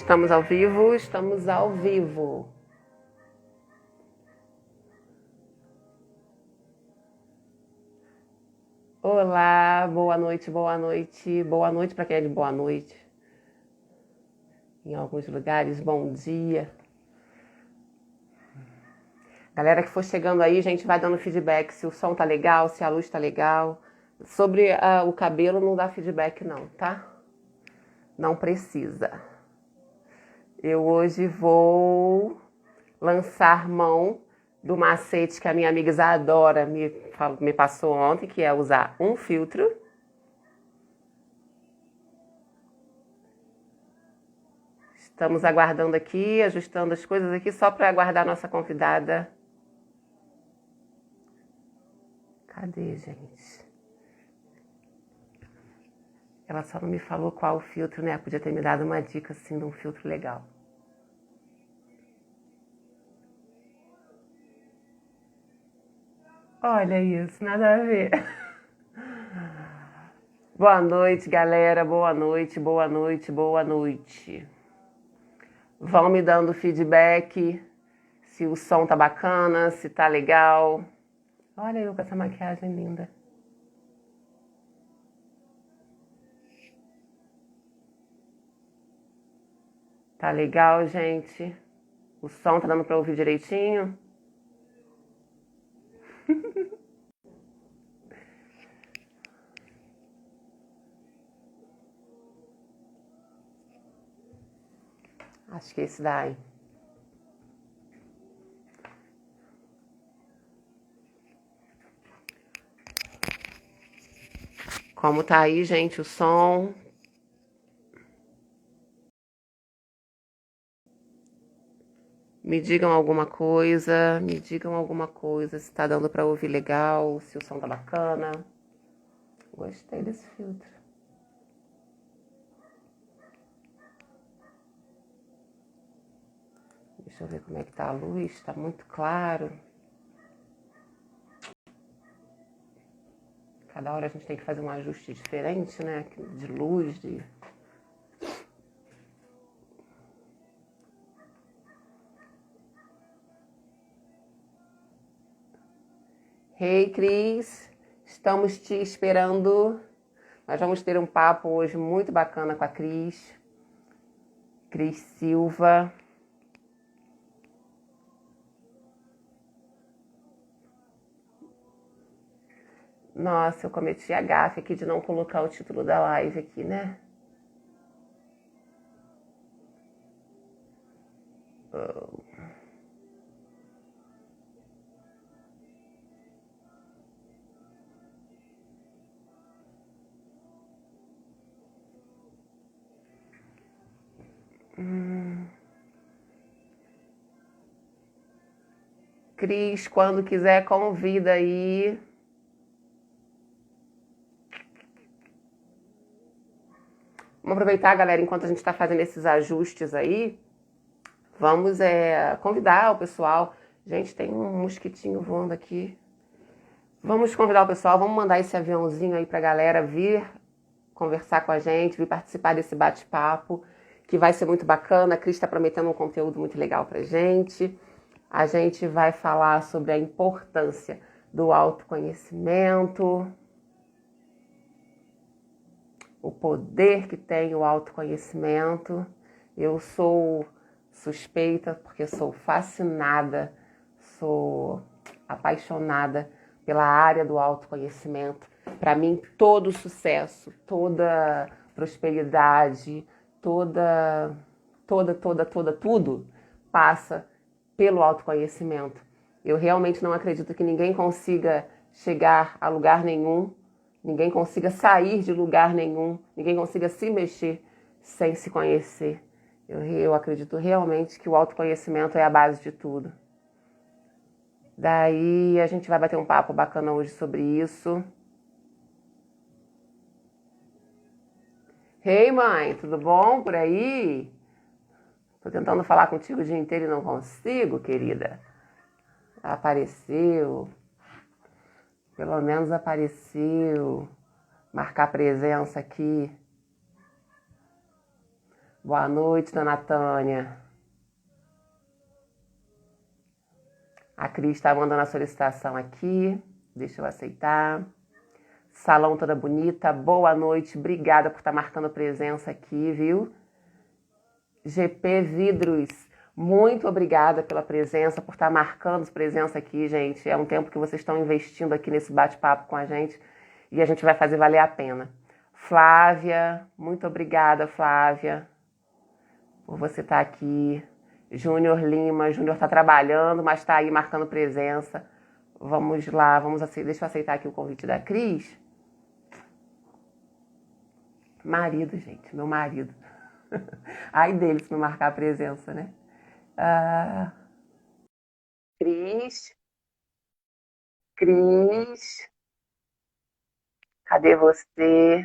Estamos ao vivo, estamos ao vivo. Olá, boa noite, boa noite. Boa noite para quem é de boa noite. Em alguns lugares, bom dia. Galera que for chegando aí, a gente vai dando feedback se o som tá legal, se a luz tá legal. Sobre o cabelo não dá feedback não, tá? Não precisa. Eu hoje vou lançar mão do macete que a minha amiga Isadora me passou ontem, que é usar um filtro. Estamos aguardando aqui, ajustando as coisas aqui, só para aguardar a nossa convidada. Cadê, gente? Ela só não me falou qual o filtro, né? Podia ter me dado uma dica, assim, de um filtro legal. Olha isso, nada a ver. Boa noite, galera. Boa noite, boa noite, boa noite. Vão me dando feedback, se o som tá bacana, se tá legal. Olha eu com essa maquiagem linda. Tá legal, gente? O som tá dando pra ouvir direitinho? Acho que esse daí. Como tá aí, gente, o som? Me digam alguma coisa, se tá dando pra ouvir legal, se o som tá bacana. Gostei desse filtro. Deixa eu ver como é que tá a luz, tá muito claro. Cada hora a gente tem que fazer um ajuste diferente, né? De luz, de... Hey, Cris, estamos te esperando. Nós vamos ter um papo hoje muito bacana com a Cris Silva. Nossa, eu cometi a gafe aqui de não colocar o título da live aqui, né? Cris, quando quiser, convida aí. Vamos aproveitar, galera, enquanto a gente está fazendo esses ajustes aí, vamos convidar o pessoal. Gente, tem um mosquitinho voando aqui. Vamos convidar o pessoal, vamos mandar esse aviãozinho aí pra galera vir conversar com a gente, vir participar desse bate-papo, que vai ser muito bacana. A Cris está prometendo um conteúdo muito legal pra gente. A gente vai falar sobre a importância do autoconhecimento, o poder que tem o autoconhecimento. Eu sou suspeita porque sou fascinada, sou apaixonada pela área do autoconhecimento. Para mim, todo sucesso, toda prosperidade, tudo passa pelo autoconhecimento. Eu realmente não acredito que ninguém consiga chegar a lugar nenhum, ninguém consiga sair de lugar nenhum, ninguém consiga se mexer sem se conhecer. Eu acredito realmente que o autoconhecimento é a base de tudo. Daí a gente vai bater um papo bacana hoje sobre isso. Hey, mãe, tudo bom por aí? Tô tentando falar contigo o dia inteiro e não consigo, querida. Apareceu. Pelo menos apareceu. Marcar presença aqui. Boa noite, dona Tânia. A Cris está mandando a solicitação aqui. Deixa eu aceitar. Salão toda bonita. Boa noite. Obrigada por estar marcando presença aqui, viu? GP Vidros. Muito obrigada pela presença, por estar marcando presença aqui, gente. É um tempo que vocês estão investindo aqui nesse bate-papo com a gente e a gente vai fazer valer a pena. Flávia, muito obrigada, Flávia, por você estar aqui. Júnior Lima, Júnior está trabalhando, mas está aí marcando presença. Vamos lá, deixa eu aceitar aqui o convite da Cris. Marido, gente, meu marido. Ai dele se não marcar a presença, né? Cris, cadê você?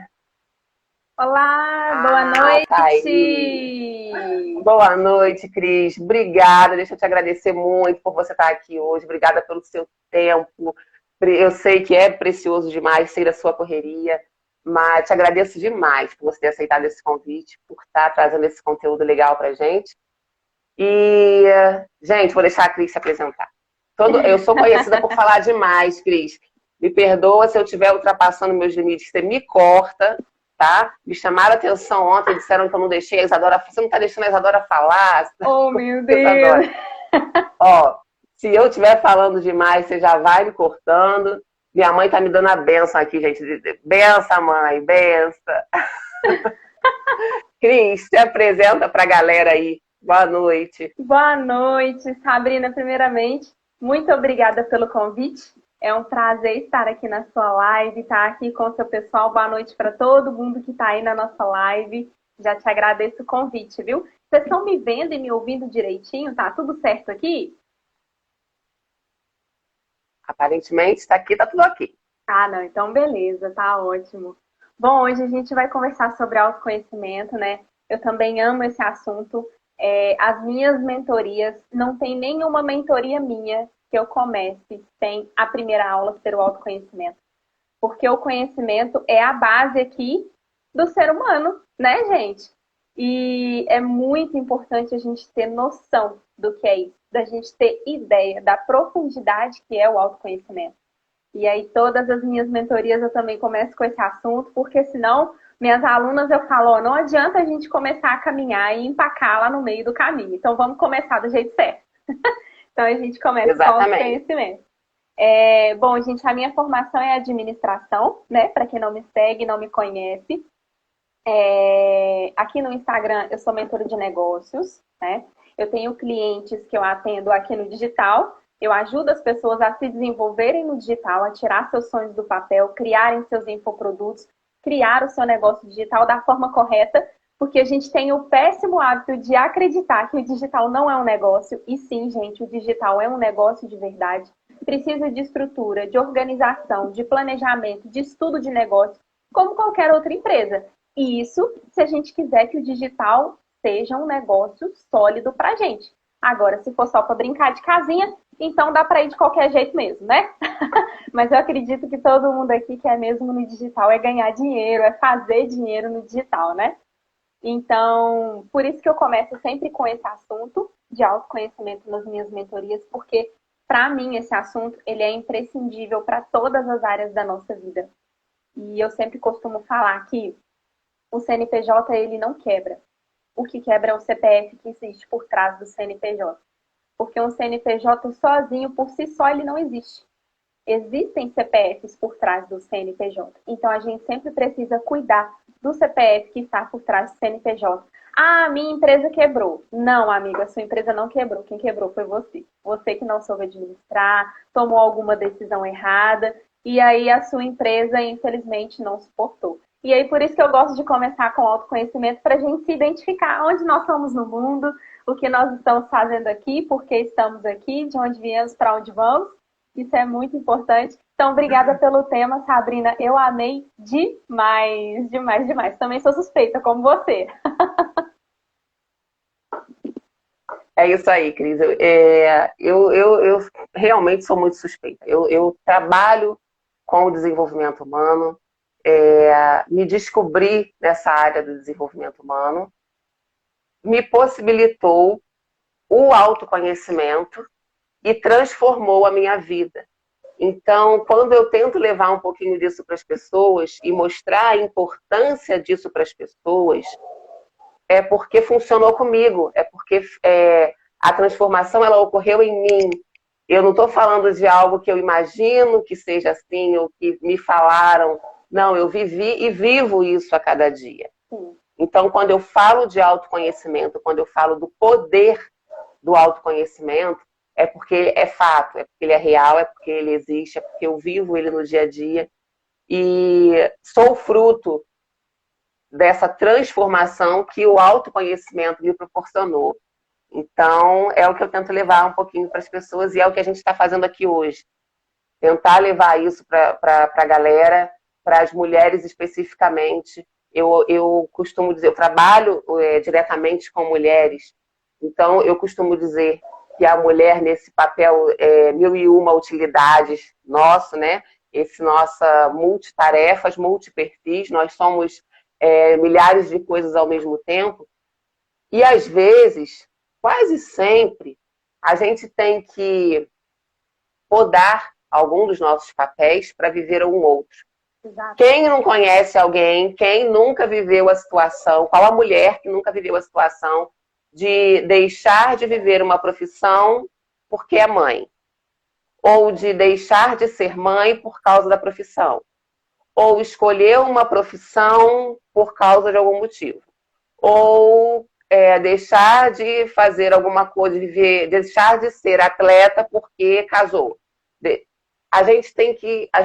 Olá, boa noite! Tá boa noite, Cris. Obrigada, deixa eu te agradecer muito por você estar aqui hoje. Obrigada pelo seu tempo. Eu sei que é precioso demais, sei da sua correria, mas te agradeço demais por você ter aceitado esse convite, por estar trazendo esse conteúdo legal pra gente. E, gente, vou deixar a Cris se apresentar. Eu sou conhecida por falar demais, Cris. Me perdoa se eu estiver ultrapassando meus limites, você me corta, tá? Me chamaram a atenção ontem, disseram que eu não deixei a Isadora. Você não tá deixando a Isadora falar? Oh, meu Deus! Ó, se eu estiver falando demais, você já vai me cortando. Minha mãe tá me dando a benção aqui, gente. Benção, mãe, benção. Cris, se apresenta pra galera aí. Boa noite. Boa noite, Sabrina. Primeiramente, muito obrigada pelo convite. É um prazer estar aqui na sua live, estar aqui com o seu pessoal. Boa noite para todo mundo que está aí na nossa live. Já te agradeço o convite, viu? Vocês estão me vendo e me ouvindo direitinho? Tá tudo certo aqui? Aparentemente, está aqui, tá tudo aqui. Ah, não, então beleza, tá ótimo. Bom, hoje a gente vai conversar sobre autoconhecimento, né? Eu também amo esse assunto. As minhas mentorias, não tem nenhuma mentoria minha que eu comece sem a primeira aula ser o autoconhecimento. Porque o conhecimento é a base aqui do ser humano, né, gente? E é muito importante a gente ter noção do que é isso, da gente ter ideia da profundidade que é o autoconhecimento. E aí todas as minhas mentorias eu também começo com esse assunto, porque senão minhas alunas eu falo, ó, não adianta a gente começar a caminhar e empacar lá no meio do caminho. Então vamos começar do jeito certo. Então a gente começa com o autoconhecimento. Bom, gente, a minha formação é administração, né? Para quem não me segue, não me conhece. Aqui no Instagram eu sou mentora de negócios, né? Eu tenho clientes que eu atendo aqui no digital. Eu ajudo as pessoas a se desenvolverem no digital, a tirar seus sonhos do papel, criarem seus infoprodutos, criar o seu negócio digital da forma correta, porque a gente tem o péssimo hábito de acreditar que o digital não é um negócio. E sim, gente, o digital é um negócio de verdade. Precisa de estrutura, de organização, de planejamento, de estudo de negócio, como qualquer outra empresa. E isso se a gente quiser que o digital seja um negócio sólido para a gente. Agora, se for só para brincar de casinha, então dá para ir de qualquer jeito mesmo, né? Mas eu acredito que todo mundo aqui quer mesmo no digital é ganhar dinheiro, é fazer dinheiro no digital, né? Então, por isso que eu começo sempre com esse assunto de autoconhecimento nas minhas mentorias, porque para mim esse assunto ele é imprescindível para todas as áreas da nossa vida. E eu sempre costumo falar que o CNPJ ele não quebra. O que quebra é o CPF que existe por trás do CNPJ. Porque um CNPJ sozinho, por si só, ele não existe. Existem CPFs por trás do CNPJ. Então, a gente sempre precisa cuidar do CPF que está por trás do CNPJ. Ah, minha empresa quebrou. Não, amiga, a sua empresa não quebrou. Quem quebrou foi você. Você que não soube administrar, tomou alguma decisão errada, e aí a sua empresa, infelizmente, não suportou. E aí, por isso que eu gosto de começar com autoconhecimento, para a gente se identificar onde nós somos no mundo, o que nós estamos fazendo aqui, por que estamos aqui, de onde viemos, para onde vamos. Isso é muito importante. Então, obrigada pelo tema, Sabrina. Eu amei demais, demais, demais. Também sou suspeita, como você. É isso aí, Cris. Eu realmente sou muito suspeita. Eu trabalho com o desenvolvimento humano, me descobri nessa área do desenvolvimento humano me possibilitou o autoconhecimento e transformou a minha vida. Então, quando eu tento levar um pouquinho disso para as pessoas e mostrar a importância disso para as pessoas, é porque funcionou comigo, é porque a transformação ela ocorreu em mim. Eu não estou falando de algo que eu imagino que seja assim, ou que me falaram. Não, eu vivi e vivo isso a cada dia. Então, quando eu falo de autoconhecimento, quando eu falo do poder do autoconhecimento, é porque é fato, é porque ele é real, é porque ele existe, é porque eu vivo ele no dia a dia. E sou fruto dessa transformação que o autoconhecimento me proporcionou. Então, é o que eu tento levar um pouquinho para as pessoas e é o que a gente está fazendo aqui hoje. Tentar levar isso para a galera, para as mulheres especificamente. Eu costumo dizer, eu trabalho diretamente com mulheres, então eu costumo dizer que a mulher nesse papel mil e uma utilidades nosso, né? Esse nossa multitarefas, multiperfis, nós somos milhares de coisas ao mesmo tempo e às vezes, quase sempre, a gente tem que podar algum dos nossos papéis para viver um outro. Exato. Quem não conhece alguém, quem nunca viveu a situação, qual a mulher que nunca viveu a situação de deixar de viver uma profissão porque é mãe? Ou de deixar de ser mãe por causa da profissão? Ou escolher uma profissão por causa de algum motivo? Ou deixar de fazer alguma coisa, deixar de ser atleta porque casou? A gente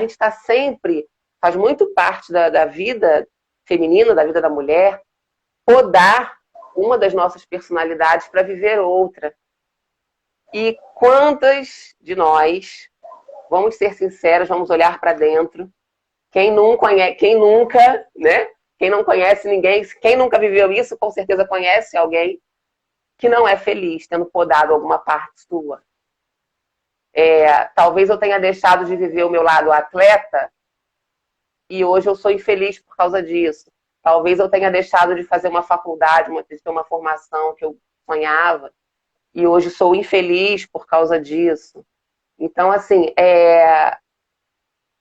está sempre, faz muito parte da vida feminina, da vida da mulher, podar uma das nossas personalidades para viver outra. E quantas de nós, vamos ser sinceros, vamos olhar para dentro, quem nunca, né? Quem não conhece ninguém, quem nunca viveu isso, com certeza conhece alguém que não é feliz, tendo podado alguma parte sua. Talvez eu tenha deixado de viver o meu lado atleta e hoje eu sou infeliz por causa disso. Talvez eu tenha deixado de fazer uma faculdade, de ter uma formação que eu sonhava e hoje sou infeliz por causa disso. Então, assim,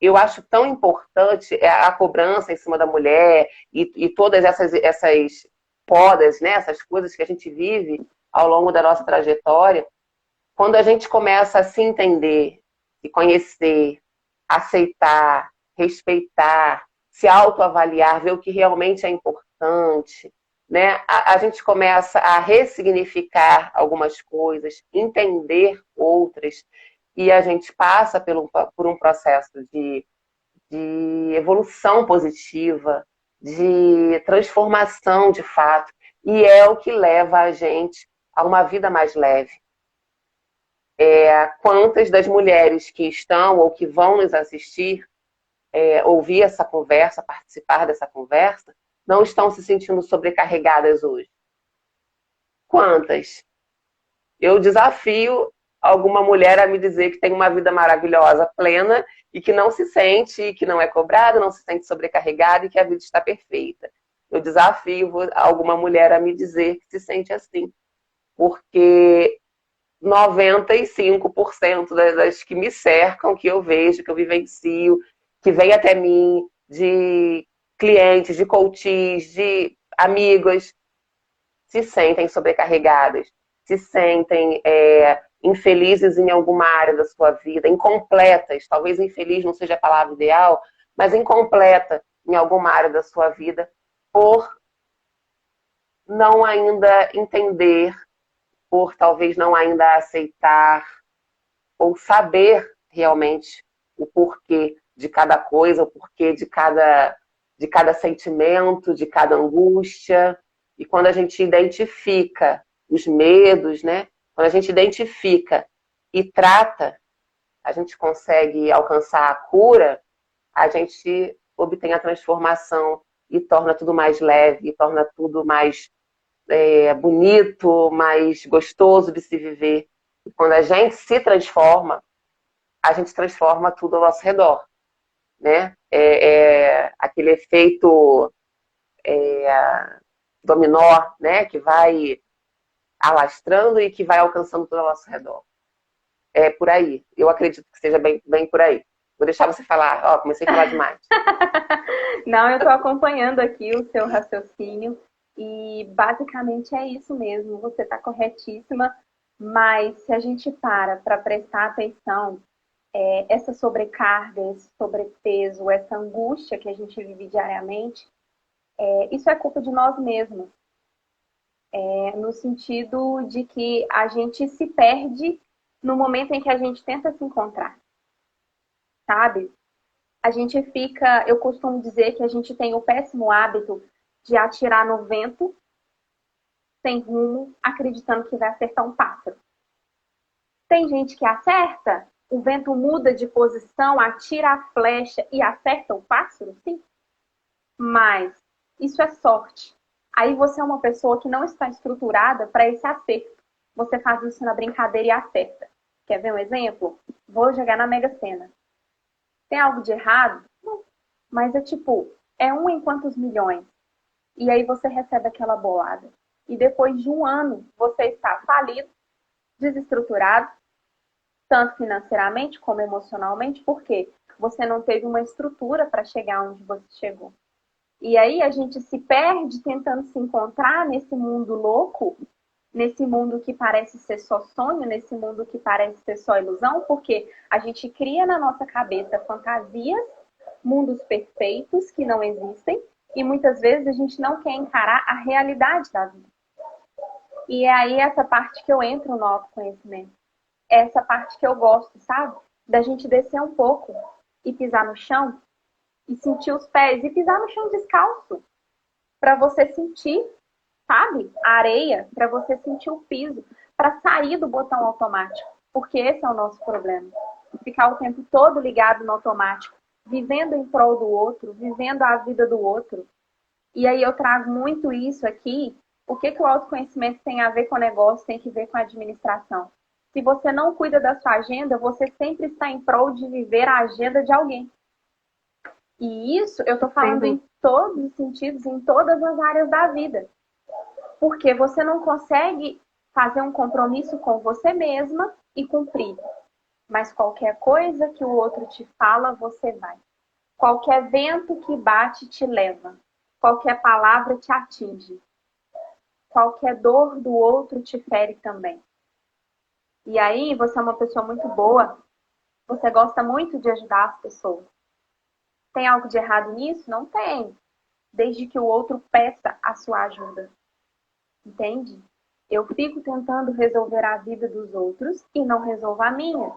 eu acho tão importante a cobrança em cima da mulher e todas essas podas, né, essas coisas que a gente vive ao longo da nossa trajetória. Quando a gente começa a se entender, se conhecer, aceitar, respeitar, se autoavaliar, ver o que realmente é importante, né? A gente começa a ressignificar algumas coisas, entender outras, e a gente passa por um processo de evolução positiva, de transformação de fato, e é o que leva a gente a uma vida mais leve. Quantas das mulheres que estão ou que vão nos assistir, ouvir essa conversa, participar dessa conversa, não estão se sentindo sobrecarregadas hoje? Quantas? Eu desafio alguma mulher a me dizer que tem uma vida maravilhosa, plena, e que não se sente, que não é cobrada, não se sente sobrecarregada e que a vida está perfeita. Eu desafio alguma mulher a me dizer que se sente assim. Porque 95% das que me cercam, que eu vejo, que eu vivencio, que vem até mim, de clientes, de coaches, de amigas, se sentem sobrecarregadas, se sentem infelizes em alguma área da sua vida, incompletas, talvez infeliz não seja a palavra ideal, mas incompleta em alguma área da sua vida, por não ainda entender, por talvez não ainda aceitar, ou saber realmente o porquê de cada coisa, o porquê de cada sentimento, de cada angústia. E quando a gente identifica os medos, né? Quando a gente identifica e trata, a gente consegue alcançar a cura, a gente obtém a transformação e torna tudo mais leve, e torna tudo mais bonito, mais gostoso de se viver. E quando a gente se transforma, a gente transforma tudo ao nosso redor, né? Aquele efeito dominó, né? Que vai alastrando e que vai alcançando todo ao nosso redor. É por aí. Eu acredito que seja bem por aí. Vou deixar você falar. Ó, comecei a falar demais. Não, eu estou acompanhando aqui o seu raciocínio e basicamente é isso mesmo. Você está corretíssima, mas se a gente para prestar atenção, essa sobrecarga, esse sobrepeso, essa angústia que a gente vive diariamente, isso é culpa de nós mesmos. No sentido de que a gente se perde no momento em que a gente tenta se encontrar, sabe? A gente fica, eu costumo dizer que a gente tem o péssimo hábito de atirar no vento, sem rumo, acreditando que vai acertar um pássaro. Tem gente que acerta, o vento muda de posição, atira a flecha e acerta o pássaro, sim. Mas isso é sorte. Aí você é uma pessoa que não está estruturada para esse acerto. Você faz isso na brincadeira e acerta. Quer ver um exemplo? Vou jogar na Mega Sena. Tem algo de errado? Não. Mas é um em quantos milhões? E aí você recebe aquela bolada. E depois de um ano, você está falido, desestruturado, tanto financeiramente como emocionalmente, porque você não teve uma estrutura para chegar onde você chegou. E aí a gente se perde tentando se encontrar nesse mundo louco, nesse mundo que parece ser só sonho, nesse mundo que parece ser só ilusão, porque a gente cria na nossa cabeça fantasias, mundos perfeitos que não existem, e muitas vezes a gente não quer encarar a realidade da vida. E é aí essa parte que eu entro no autoconhecimento. É essa parte que eu gosto, sabe? Da gente descer um pouco e pisar no chão e sentir os pés e pisar no chão descalço para você sentir, sabe? A areia, para você sentir o piso, para sair do botão automático, porque esse é o nosso problema. Ficar o tempo todo ligado no automático, vivendo em prol do outro, vivendo a vida do outro. E aí eu trago muito isso aqui. O que o autoconhecimento tem a ver com o negócio, tem que ver com a administração. Se você não cuida da sua agenda, você sempre está em prol de viver a agenda de alguém. E isso eu estou falando em todos os sentidos, em todas as áreas da vida. Porque você não consegue fazer um compromisso com você mesma e cumprir. Mas qualquer coisa que o outro te fala, você vai. Qualquer vento que bate te leva. Qualquer palavra te atinge. Qualquer dor do outro te fere também. E aí você é uma pessoa muito boa. Você gosta muito de ajudar as pessoas. Tem algo de errado nisso? Não tem. Desde que o outro peça a sua ajuda. Entende? Eu fico tentando resolver a vida dos outros e não resolvo a minha.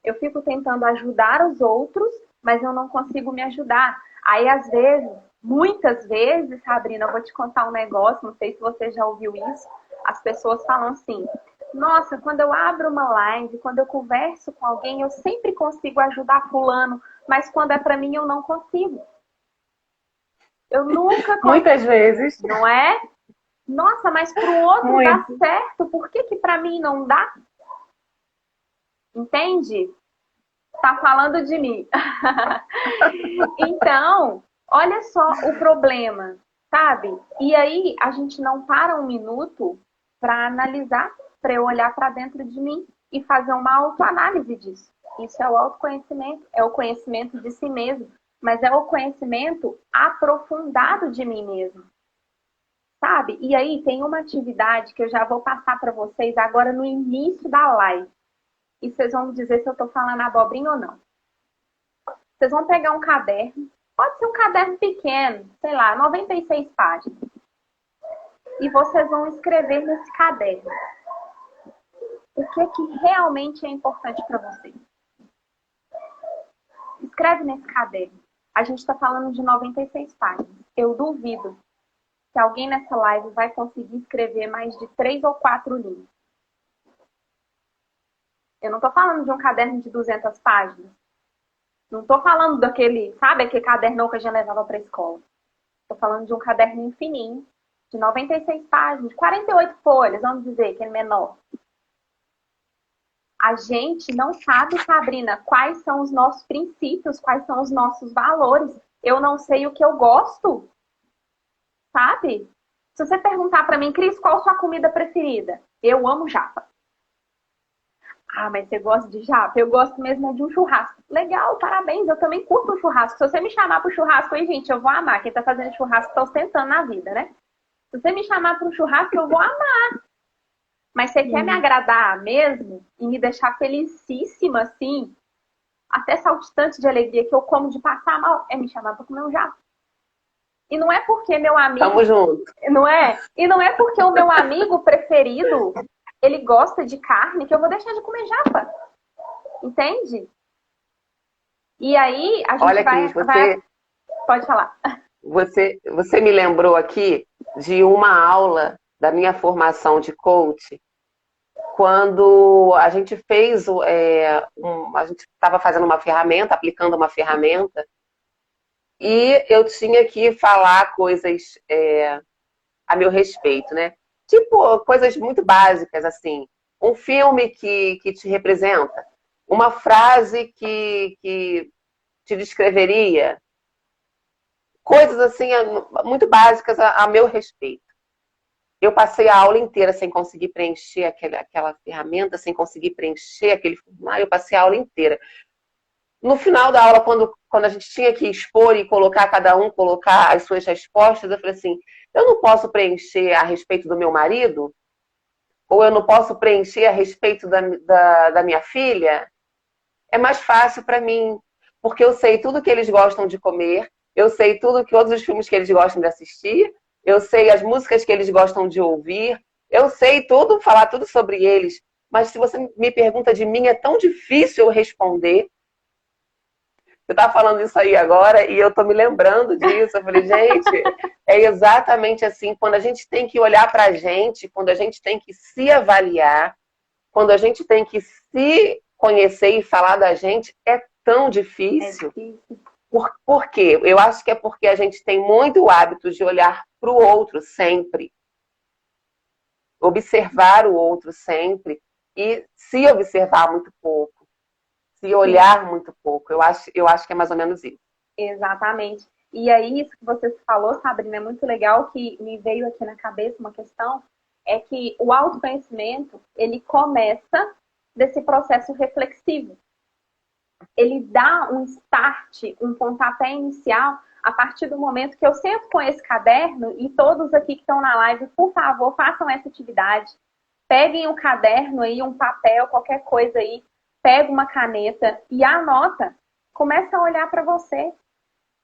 Eu fico tentando ajudar os outros, mas eu não consigo me ajudar. Aí, às vezes, muitas vezes, Sabrina, eu vou te contar um negócio, não sei se você já ouviu isso, as pessoas falam assim, nossa, quando eu abro uma live, quando eu converso com alguém, eu sempre consigo ajudar fulano, mas quando é pra mim, eu não consigo. Eu nunca consigo. Muitas vezes. Não é? Nossa, mas pro outro dá certo, por que pra mim não dá? Entende? Tá falando de mim. Então, olha só o problema, sabe? E aí a gente não para um minuto para analisar, para eu olhar para dentro de mim e fazer uma autoanálise disso. Isso é o autoconhecimento, é o conhecimento de si mesmo, mas é o conhecimento aprofundado de mim mesmo. Sabe? E aí tem uma atividade que eu já vou passar para vocês agora no início da live. E vocês vão me dizer se eu estou falando abobrinha ou não. Vocês vão pegar um caderno, pode ser um caderno pequeno, sei lá, 96 páginas. E vocês vão escrever nesse caderno o que realmente é importante para vocês. Escreve nesse caderno. A gente está falando de 96 páginas. Eu duvido que alguém nessa live vai conseguir escrever mais de 3 ou 4 linhas. Eu não estou falando de um caderno de 200 páginas. Não estou falando daquele, sabe, aquele caderno que a gente levava para a escola. Estou falando de um caderninho fininho, de 96 páginas, de 48 folhas, vamos dizer, aquele menor. A gente não sabe, Sabrina, quais são os nossos princípios, quais são os nossos valores. Eu não sei o que eu gosto, sabe? Se você perguntar para mim, Cris, qual a sua comida preferida? Eu amo japa. Ah, mas você gosta de japa? Eu gosto mesmo de um churrasco. Legal, parabéns, eu também curto um churrasco. Se você me chamar pro churrasco aí, gente, eu vou amar. Quem tá fazendo churrasco tá ostentando na vida, né? Se você me chamar pro churrasco, eu vou amar. Mas você quer me agradar mesmo e me deixar felicíssima, assim, até saltitante de alegria que eu como de passar mal, é me chamar pra comer um japa. E não é porque meu amigo... Tamo junto. Não é? E não é porque o meu amigo preferido, ele gosta de carne, que eu vou deixar de comer japa. Entende? E aí, a gente Olha, Cris, Pode falar. você me lembrou aqui de uma aula da minha formação de coach, quando a gente fez, a gente estava fazendo uma ferramenta, aplicando uma ferramenta, e eu tinha que falar coisas a meu respeito, né? Tipo, coisas muito básicas, assim. Um filme que te representa, uma frase que te descreveria, coisas assim muito básicas a meu respeito. Eu passei a aula inteira sem conseguir preencher aquela ferramenta, sem conseguir preencher aquele formulário, eu passei a aula inteira. No final da aula, quando a gente tinha que expor e colocar, cada um colocar as suas respostas, eu falei assim, eu não posso preencher a respeito do meu marido? Ou eu não posso preencher a respeito da minha filha? É mais fácil para mim, porque eu sei tudo que eles gostam de comer, eu sei todos os filmes que eles gostam de assistir, eu sei as músicas que eles gostam de ouvir, eu sei tudo, falar tudo sobre eles. Mas se você me pergunta de mim, é tão difícil eu responder. Você está falando isso aí agora e eu estou me lembrando disso. Eu falei, gente, é exatamente assim. Quando a gente tem que olhar para a gente, quando a gente tem que se avaliar, quando a gente tem que se conhecer e falar da gente, é tão difícil. É difícil. Por quê? Eu acho que é porque a gente tem muito hábito de olhar para o outro sempre, observar o outro sempre e se observar muito pouco, se olhar muito pouco. Eu acho que é mais ou menos isso. Exatamente. E aí, isso que você falou, Sabrina, é muito legal, que me veio aqui na cabeça uma questão, é que o autoconhecimento, ele começa desse processo reflexivo. Ele dá um start, um pontapé inicial, a partir do momento que eu sento com esse caderno, e todos aqui que estão na live, por favor, façam essa atividade. Peguem um caderno aí, um papel, qualquer coisa aí, pega uma caneta e anota. Começa a olhar para você.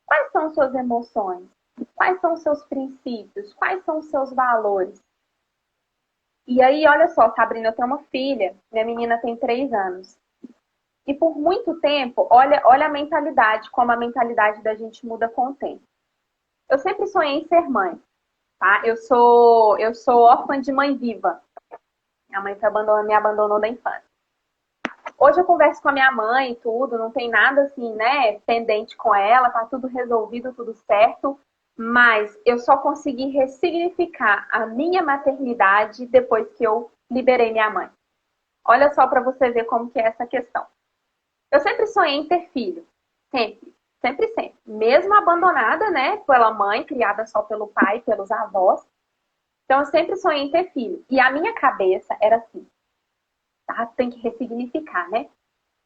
Quais são suas emoções? Quais são os seus princípios? Quais são os seus valores? E aí, olha só, Sabrina, eu tenho uma filha, minha menina tem 3 anos. E por muito tempo, olha a mentalidade, como a mentalidade da gente muda com o tempo. Eu sempre sonhei em ser mãe, tá? Eu sou órfã de mãe viva. Minha mãe me abandonou da infância. Hoje eu converso com a minha mãe e tudo, não tem nada assim, né, pendente com ela, tá tudo resolvido, tudo certo. Mas eu só consegui ressignificar a minha maternidade depois que eu liberei minha mãe. Olha só para você ver como que é essa questão. Eu sempre sonhei em ter filho. Sempre. Sempre, sempre. Mesmo abandonada, né? Pela mãe, criada só pelo pai, pelos avós. Então, eu sempre sonhei em ter filho. E a minha cabeça era assim. Tá? Tem que ressignificar, né?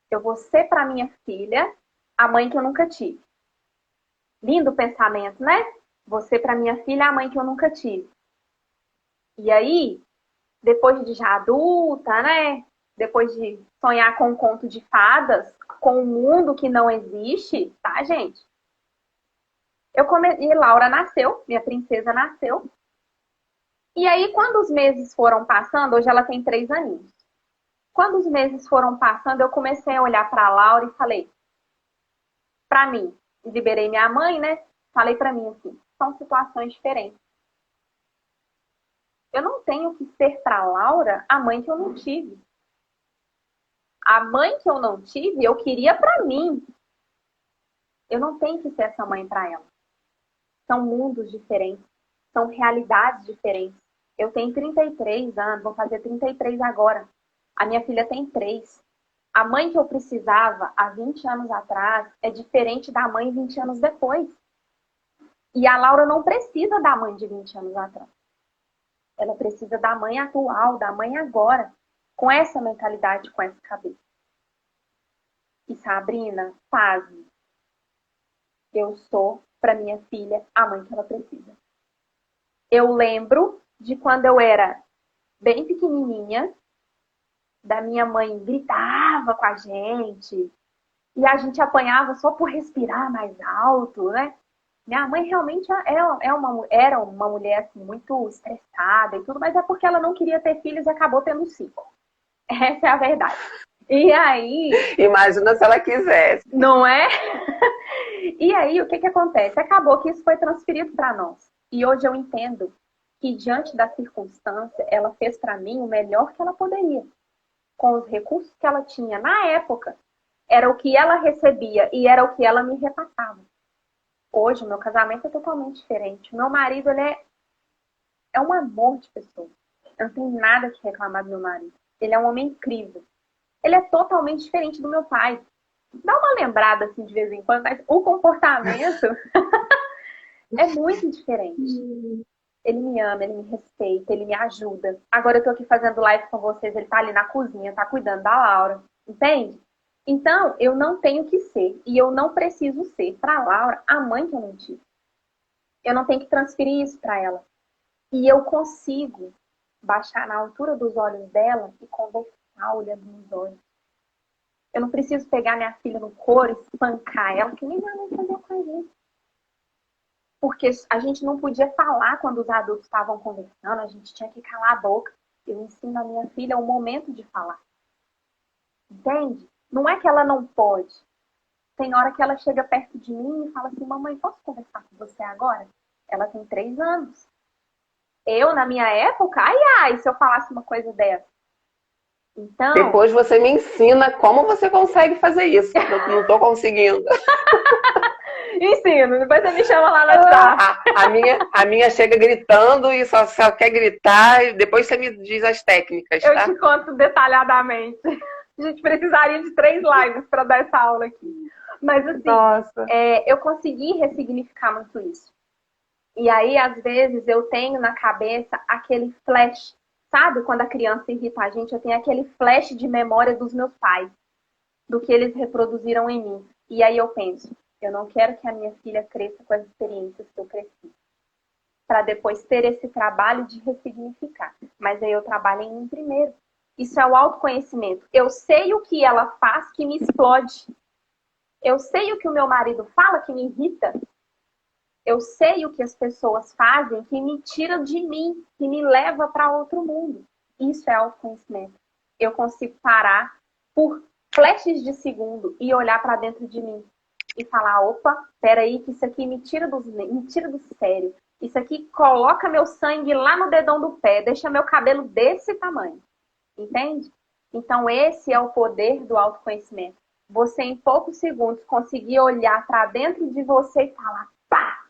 Eu vou ser para minha filha a mãe que eu nunca tive. Lindo pensamento, né? Vou ser para minha filha a mãe que eu nunca tive. E aí, depois de já adulta, né? Depois de sonhar com um conto de fadas, com um mundo que não existe, tá, gente? E Laura nasceu, minha princesa nasceu. E aí, quando os meses foram passando, hoje ela tem 3 aninhos. Quando os meses foram passando, eu comecei a olhar para a Laura e falei, para mim, liberei minha mãe, né? Falei para mim assim, são situações diferentes. Eu não tenho que ser para a Laura a mãe que eu não tive. A mãe que eu não tive, eu queria para mim. Eu não tenho que ser essa mãe para ela. São mundos diferentes, são realidades diferentes. Eu tenho 33 anos, vou fazer 33 agora. A minha filha tem 3. A mãe que eu precisava há 20 anos atrás é diferente da mãe 20 anos depois. E a Laura não precisa da mãe de 20 anos atrás. Ela precisa da mãe atual, da mãe agora, com essa mentalidade, com essa cabeça. E Sabrina, pasme, eu sou, para minha filha, a mãe que ela precisa. Eu lembro de quando eu era bem pequenininha, da minha mãe gritava com a gente, e a gente apanhava só por respirar mais alto, né? Minha mãe realmente era uma mulher assim, muito estressada e tudo, mas é porque ela não queria ter filhos e acabou tendo 5. Essa é a verdade. E aí... Imagina se ela quisesse. Não é? E aí, o que acontece? Acabou que isso foi transferido para nós. E hoje eu entendo que, diante da circunstância, ela fez para mim o melhor que ela poderia. Com os recursos que ela tinha na época, era o que ela recebia e era o que ela me repassava. Hoje, o meu casamento é totalmente diferente. Meu marido, ele é um amor de pessoa. Eu não tenho nada que reclamar do meu marido. Ele é um homem incrível. Ele é totalmente diferente do meu pai. Dá uma lembrada, assim, de vez em quando, mas o comportamento é muito diferente. Ele me ama, ele me respeita, ele me ajuda. Agora eu tô aqui fazendo live com vocês, ele tá ali na cozinha, tá cuidando da Laura. Entende? Então, eu não tenho que ser, e eu não preciso ser, pra Laura, a mãe que eu não tive. Eu não tenho que transferir isso pra ela. E eu consigo baixar na altura dos olhos dela e conversar olhando nos olhos. Eu não preciso pegar minha filha no couro e espancar ela, que nem minha mãe fazia com a gente. Porque a gente não podia falar quando os adultos estavam conversando, a gente tinha que calar a boca. Eu ensino a minha filha o momento de falar. Entende? Não é que ela não pode. Tem hora que ela chega perto de mim e fala assim, mamãe, posso conversar com você agora? Ela tem 3 anos. Eu, na minha época, ai, se eu falasse uma coisa dessa. Então... Depois você me ensina como você consegue fazer isso, porque eu não estou conseguindo. Ensino, depois você me chama lá no WhatsApp. A minha chega gritando e só quer gritar, e depois você me diz as técnicas, tá? Eu te conto detalhadamente. A gente precisaria de 3 lives para dar essa aula aqui. Mas assim, eu consegui ressignificar muito isso. E aí, às vezes, eu tenho na cabeça aquele flash. Sabe quando a criança irrita a gente? Eu tenho aquele flash de memória dos meus pais. Do que eles reproduziram em mim. E aí eu penso, eu não quero que a minha filha cresça com as experiências que eu cresci. Para depois ter esse trabalho de ressignificar. Mas aí eu trabalho em mim primeiro. Isso é o autoconhecimento. Eu sei o que ela faz que me explode. Eu sei o que o meu marido fala que me irrita. Eu sei o que as pessoas fazem que me tira de mim, que me leva para outro mundo. Isso é autoconhecimento. Eu consigo parar por flashes de segundo e olhar para dentro de mim e falar, opa, peraí, que isso aqui me tira do sério. Isso aqui coloca meu sangue lá no dedão do pé, deixa meu cabelo desse tamanho. Entende? Então esse é o poder do autoconhecimento. Você em poucos segundos conseguir olhar para dentro de você e falar, pá!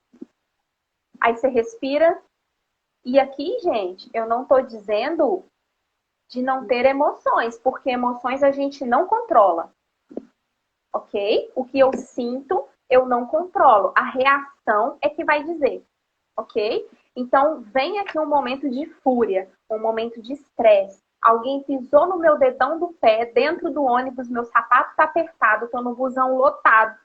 Aí você respira. E aqui, gente, eu não estou dizendo de não ter emoções, porque emoções a gente não controla. Ok? O que eu sinto, eu não controlo. A reação é que vai dizer. Ok? Então, vem aqui um momento de fúria, um momento de estresse. Alguém pisou no meu dedão do pé, dentro do ônibus, meu sapato está apertado, estou no busão lotado.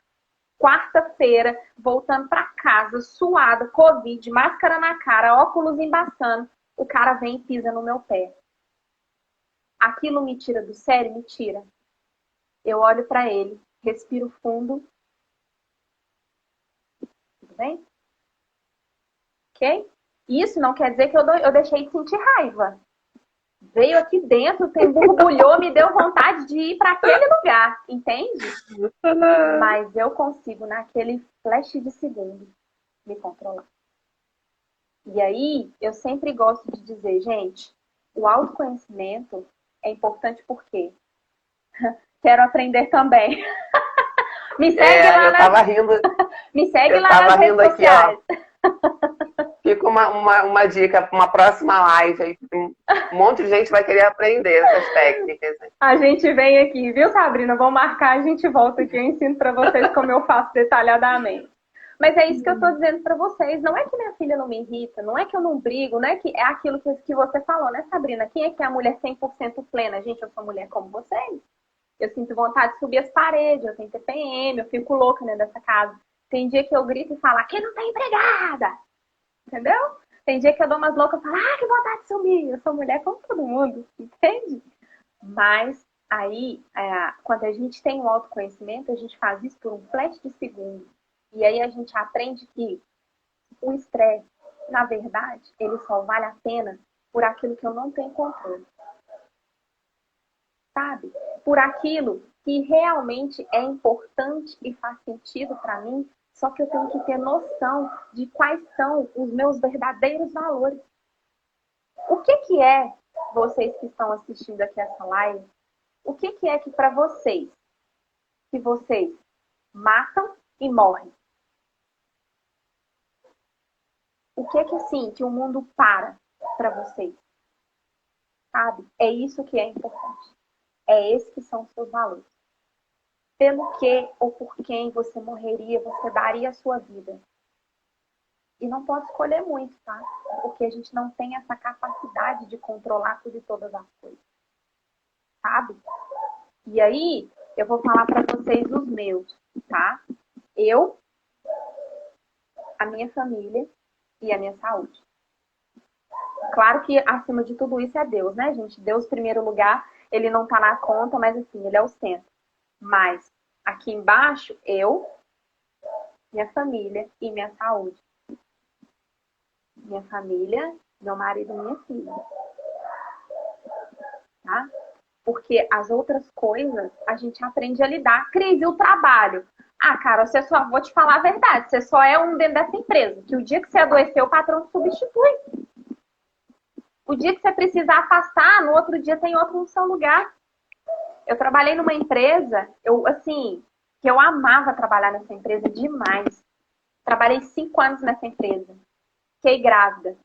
Quarta-feira, voltando para casa, suada, Covid, máscara na cara, óculos embaçando. O cara vem e pisa no meu pé. Aquilo me tira do sério? Me tira. Eu olho para ele, respiro fundo. Tudo bem? Ok? Isso não quer dizer que eu deixei de sentir raiva. Veio aqui dentro, borbulhou, me deu vontade de ir para aquele lugar, entende? Mas eu consigo, naquele flash de segundo, me controlar. E aí, eu sempre gosto de dizer, gente, o autoconhecimento é importante porque quero aprender também. Me segue lá eu tava rindo. Me segue lá nas redes sociais. Aqui, fica uma dica para uma próxima live. Aí, um monte de gente vai querer aprender essas técnicas. A gente vem aqui, viu, Sabrina? Vamos marcar, a gente volta aqui. Eu ensino para vocês como eu faço detalhadamente. Mas é isso que eu tô dizendo pra vocês. Não é que minha filha não me irrita, não é que eu não brigo, não é que é aquilo que você falou, né, Sabrina? Quem é que é a mulher 100% plena? Gente, eu sou mulher como vocês. Eu sinto vontade de subir as paredes, eu tenho TPM, eu fico louca dentro dessa casa. Tem dia que eu grito e falo, aqui não tem empregada! Entendeu? Tem dia que eu dou umas loucas e falo, que vontade de sumir! Eu sou mulher como todo mundo, entende? Mas aí, quando a gente tem um autoconhecimento, a gente faz isso por um flash de segundo. E aí a gente aprende que o estresse, na verdade, ele só vale a pena por aquilo que eu não tenho controle. Sabe? Por aquilo que realmente é importante e faz sentido para mim, só que eu tenho que ter noção de quais são os meus verdadeiros valores. O que é, vocês que estão assistindo aqui essa live, o que é que para vocês, que vocês matam e morrem? O que assim, que o mundo para vocês? Sabe? É isso que é importante. É esse que são os seus valores. Pelo que ou por quem você morreria, você daria a sua vida. E não pode escolher muito, tá? Porque a gente não tem essa capacidade de controlar tudo e todas as coisas. Sabe? E aí, eu vou falar para vocês os meus, tá? Eu, a minha família e a minha saúde. Claro que acima de tudo isso é Deus, né, gente? Deus, em primeiro lugar, ele não tá na conta, mas assim, ele é o centro. Mas aqui embaixo, eu, minha família e minha saúde. Minha família, meu marido e minha filha. Tá? Porque as outras coisas a gente aprende a lidar. Cris, e o trabalho? Cara, você só, vou te falar a verdade, você só é um dentro dessa empresa. Que o dia que você adoecer, o patrão substitui. O dia que você precisar afastar, no outro dia tem outro no seu lugar. Eu trabalhei numa empresa, que eu amava trabalhar nessa empresa demais. Trabalhei 5 anos nessa empresa. Fiquei grávida.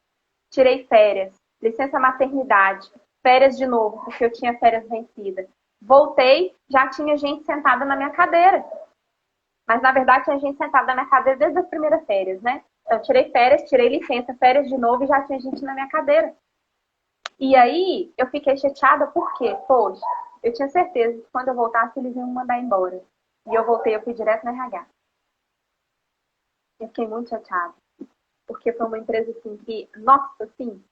Tirei férias. Licença maternidade. Férias de novo, porque eu tinha férias vencidas. Voltei, já tinha gente sentada na minha cadeira. Mas, na verdade, tinha gente sentada na minha cadeira desde as primeiras férias, né? Então, tirei férias, tirei licença, férias de novo e já tinha gente na minha cadeira. E aí, eu fiquei chateada porque, poxa, eu tinha certeza que quando eu voltasse, eles iam me mandar embora. E eu voltei, eu fui direto no RH. Eu fiquei muito chateada. Porque foi uma empresa, assim, que, nossa, assim,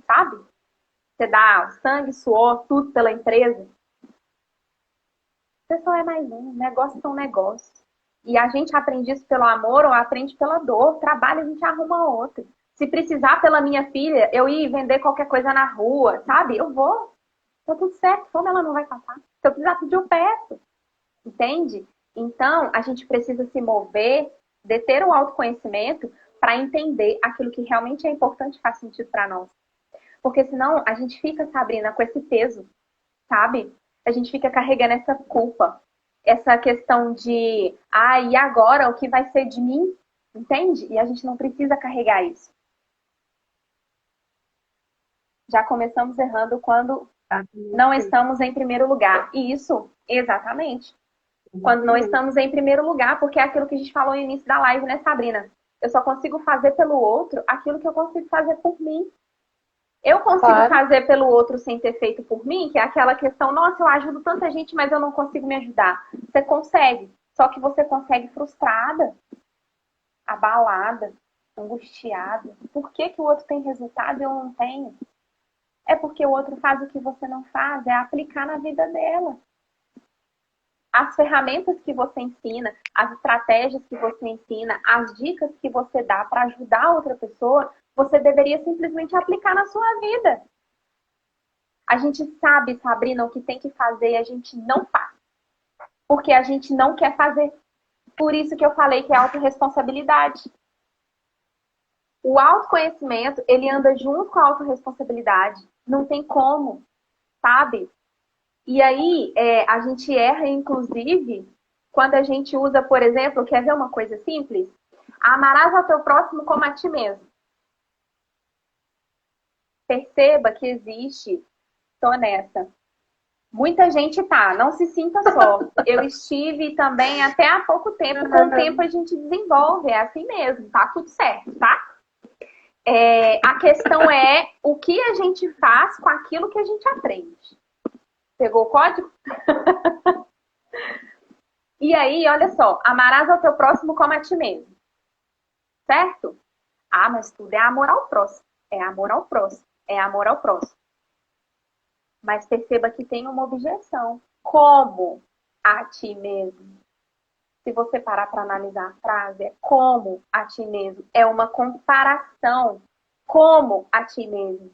sabe? Você dá sangue, suor, tudo pela empresa. Você só é mais um. Negócio são negócios. E a gente aprende isso pelo amor ou aprende pela dor. Trabalho, a gente arruma outro. Se precisar pela minha filha, eu ir vender qualquer coisa na rua, sabe? Eu vou. Tá tudo certo. Como ela não vai passar? Se eu precisar pedir, eu peço. Entende? Então, a gente precisa se mover, ter o autoconhecimento para entender aquilo que realmente é importante e faz sentido para nós. Porque senão a gente fica, Sabrina, com esse peso, sabe? A gente fica carregando essa culpa, essa questão de, e agora o que vai ser de mim? Entende? E a gente não precisa carregar isso. Já começamos errando quando não estamos em primeiro lugar. E isso, exatamente. Quando não estamos em primeiro lugar, porque é aquilo que a gente falou no início da live, né, Sabrina? Eu só consigo fazer pelo outro aquilo que eu consigo fazer por mim. Eu consigo fazer pelo outro sem ter feito por mim, que é aquela questão, nossa, eu ajudo tanta gente, mas eu não consigo me ajudar. Você consegue, só que você consegue frustrada, abalada, angustiada. Por que o outro tem resultado e eu não tenho? É porque o outro faz o que você não faz, é aplicar na vida dela. As ferramentas que você ensina, as estratégias que você ensina, as dicas que você dá para ajudar a outra pessoa, você deveria simplesmente aplicar na sua vida. A gente sabe, Sabrina, o que tem que fazer e a gente não faz. Porque a gente não quer fazer. Por isso que eu falei que é autorresponsabilidade. O autoconhecimento, ele anda junto com a autorresponsabilidade. Não tem como, sabe? E aí, a gente erra, inclusive, quando a gente usa, por exemplo, quer ver uma coisa simples? Amarás ao teu próximo como a ti mesmo. Perceba que existe, tô nessa, Muita gente tá, não se sinta só. Eu estive também até há pouco tempo, com o tempo a gente desenvolve, é assim mesmo, tá tudo certo, tá? A questão é o que a gente faz com aquilo que a gente aprende. Pegou o código? E aí, olha só, amarás ao teu próximo como a ti mesmo. Certo? Ah, mas tudo é amor ao próximo. É amor ao próximo. É amor ao próximo. Mas perceba que tem uma objeção. Como a ti mesmo? Se você parar para analisar a frase, é como a ti mesmo. É uma comparação. Como a ti mesmo.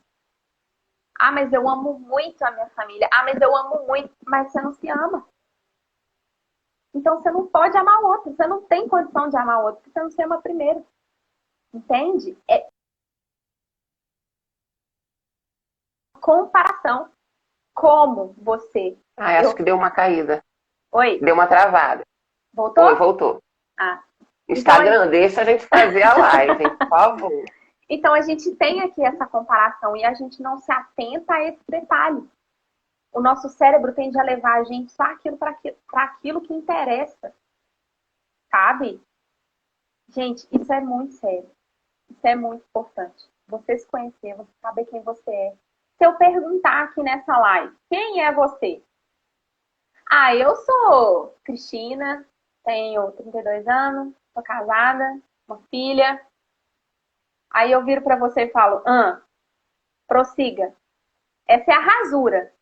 Ah, mas eu amo muito a minha família. Ah, mas eu amo muito. Mas você não se ama. Então você não pode amar o outro. Você não tem condição de amar o outro, porque você não se ama primeiro. Entende? É comparação. Como você. Acho que deu uma caída. Oi? Deu uma travada. Voltou? Oi, voltou. Ah. Instagram, então, deixa a gente fazer a live, hein, por favor. Então a gente tem aqui essa comparação e a gente não se atenta a esse detalhe. O nosso cérebro tende a levar a gente só para aquilo que interessa. Sabe? Gente, isso é muito sério. Isso é muito importante. Você se conhecer, você saber quem você é. Se eu perguntar aqui nessa live, quem é você? Ah, eu sou Cristina, tenho 32 anos, sou casada, uma filha. Aí eu viro para você e falo, prossiga. Essa é a rasura.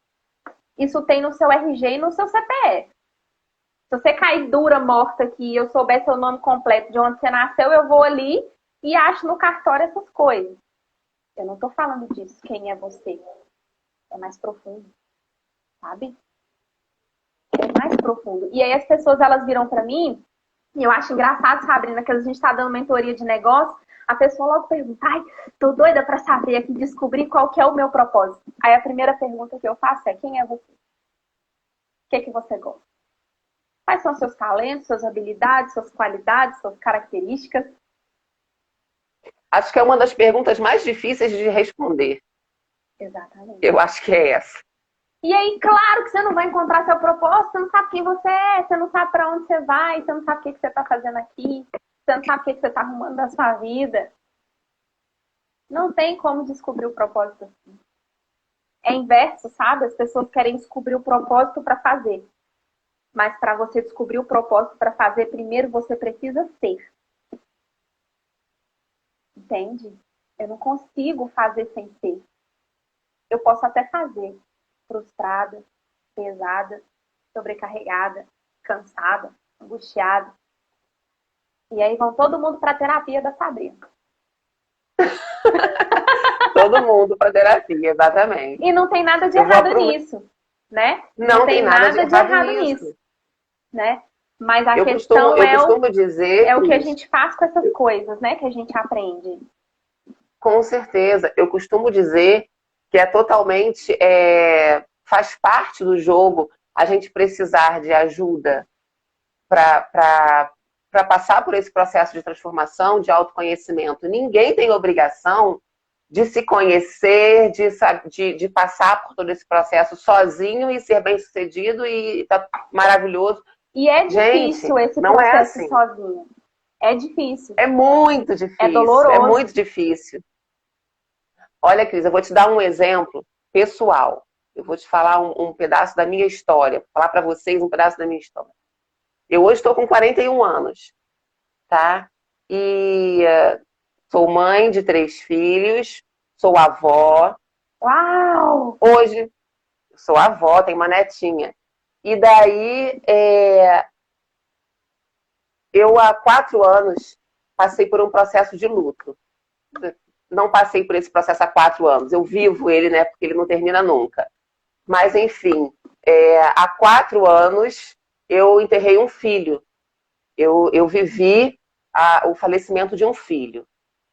Isso tem no seu RG e no seu CPF. Se você cair dura, morta aqui, e eu souber seu nome completo, de onde você nasceu, eu vou ali e acho no cartório essas coisas. Eu não tô falando disso. Quem é você? É mais profundo. Sabe? É mais profundo. E aí as pessoas, elas viram pra mim, e eu acho engraçado, Sabrina, que a gente tá dando mentoria de negócio, a pessoa logo pergunta, ai, tô doida pra saber aqui, descobrir qual que é o meu propósito. Aí a primeira pergunta que eu faço é, quem é você? O que é que você gosta? Quais são seus talentos, suas habilidades, suas qualidades, suas características? Acho que é uma das perguntas mais difíceis de responder. Exatamente. Eu acho que é essa. E aí, claro que você não vai encontrar seu propósito, você não sabe quem você é, você não sabe para onde você vai, você não sabe o que você está fazendo aqui, você não sabe o que você está arrumando da sua vida. Não tem como descobrir o propósito assim. É inverso, sabe? As pessoas querem descobrir o propósito para fazer. Mas para você descobrir o propósito para fazer, primeiro você precisa ser. Entende? Eu não consigo fazer sem ser. Eu posso até fazer. Frustrada, pesada, sobrecarregada, cansada, angustiada. E aí vão todo mundo para a terapia da Sabrina. Todo mundo para terapia, exatamente. E não tem nada de errado nisso, né? Não tem nada de errado nisso. Né? Mas a questão é o que a gente faz com essas coisas, né? Que a gente aprende. Com certeza. Eu costumo dizer que é totalmente... faz parte do jogo a gente precisar de ajuda para passar por esse processo de transformação, de autoconhecimento. Ninguém tem obrigação de se conhecer, de passar por todo esse processo sozinho e ser bem-sucedido e tá maravilhoso. E é difícil esse processo sozinho. É difícil. É muito difícil. É doloroso. É muito difícil. Olha, Cris, eu vou te dar um exemplo pessoal. Eu vou te falar um pedaço da minha história. Vou falar para vocês um pedaço da minha história. Eu hoje estou com 41 anos, tá? E sou mãe de 3 filhos, sou avó. Uau! Hoje sou avó, tenho uma netinha. E daí, eu há 4 anos passei por um processo de luto. Não passei por esse processo há 4 anos. Eu vivo ele, né? Porque ele não termina nunca. Mas, enfim, há 4 anos eu enterrei um filho. Eu vivi o falecimento de um filho.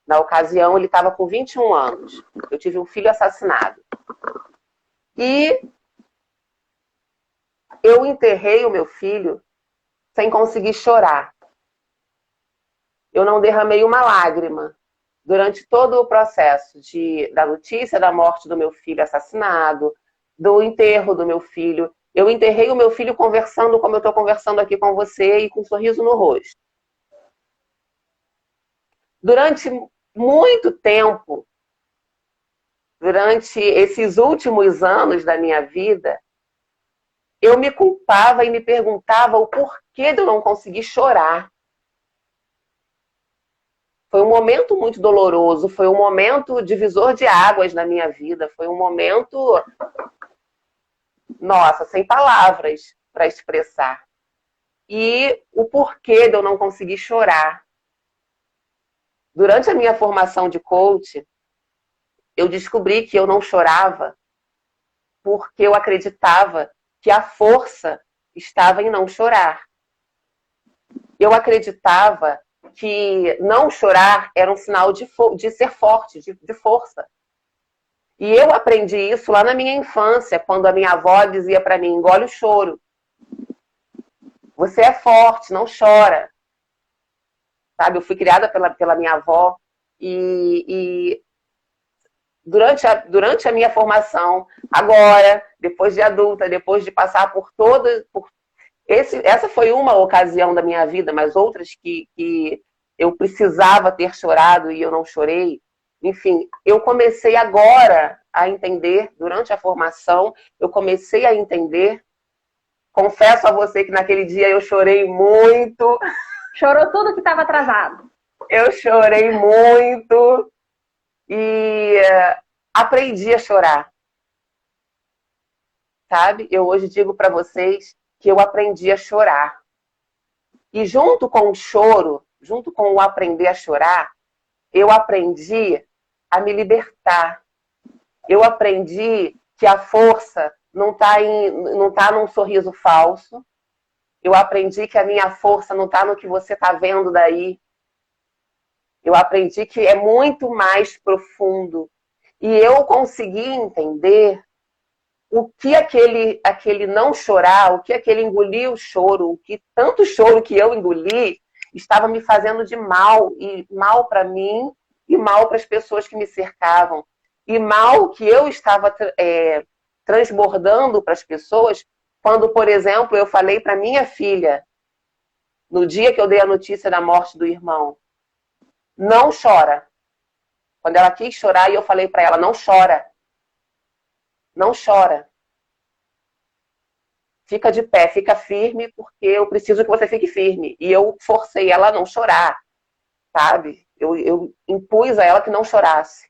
Na ocasião, ele estava com 21 anos. Eu tive um filho assassinado. E eu enterrei o meu filho sem conseguir chorar. Eu não derramei uma lágrima durante todo o processo da notícia da morte do meu filho assassinado, do enterro do meu filho. Eu enterrei o meu filho conversando como eu estou conversando aqui com você e com um sorriso no rosto. Durante muito tempo, durante esses últimos anos da minha vida, eu me culpava e me perguntava o porquê de eu não conseguir chorar. Foi um momento muito doloroso, foi um momento divisor de águas na minha vida, foi um momento, nossa, sem palavras para expressar. E o porquê de eu não conseguir chorar. Durante a minha formação de coach, eu descobri que eu não chorava porque eu acreditava que a força estava em não chorar. Eu acreditava que não chorar era um sinal de ser forte, de força. E eu aprendi isso lá na minha infância, quando a minha avó dizia para mim, engole o choro. Você é forte, não chora. Sabe? Eu fui criada pela minha avó e durante a minha formação, agora, depois de adulta, depois de passar por toda... essa foi uma ocasião da minha vida, mas outras que eu precisava ter chorado e eu não chorei. Enfim, eu comecei agora a entender, durante a formação, eu comecei a entender. Confesso a você que naquele dia eu chorei muito. Chorou tudo que estava atrasado. Eu chorei muito e aprendi a chorar. Sabe? Eu hoje digo para vocês que eu aprendi a chorar. E junto com o choro, junto com o aprender a chorar, eu aprendi a me libertar. Eu aprendi que a força não tá num sorriso falso. Eu aprendi que a minha força não está no que você está vendo daí. Eu aprendi que é muito mais profundo. E eu consegui entender o que aquele não chorar, o que aquele engolir o choro, o que tanto choro que eu engoli estava me fazendo de mal, e mal para mim e mal para as pessoas que me cercavam. E mal que eu estava transbordando para as pessoas quando, por exemplo, eu falei para minha filha, no dia que eu dei a notícia da morte do irmão, não chora. Quando ela quis chorar, eu falei para ela, não chora. Não chora. Fica de pé, fica firme, porque eu preciso que você fique firme. E eu forcei ela a não chorar, sabe? Eu impus a ela que não chorasse.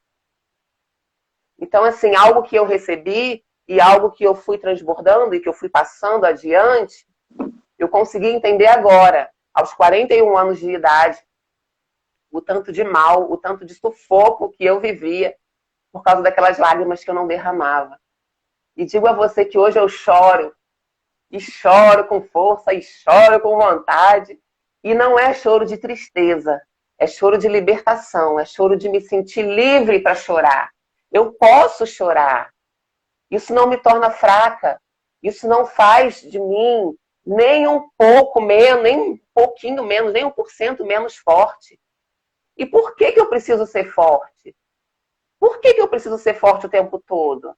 Então, assim, algo que eu recebi e algo que eu fui transbordando e que eu fui passando adiante, eu consegui entender agora, aos 41 anos de idade, o tanto de mal, o tanto de sufoco que eu vivia por causa daquelas lágrimas que eu não derramava. E digo a você que hoje eu choro, e choro com força, e choro com vontade, e não é choro de tristeza, é choro de libertação, é choro de me sentir livre para chorar. Eu posso chorar. Isso não me torna fraca, isso não faz de mim nem um pouco menos, nem um pouquinho menos, nem 1% menos forte. E por que eu preciso ser forte? Por que eu preciso ser forte o tempo todo?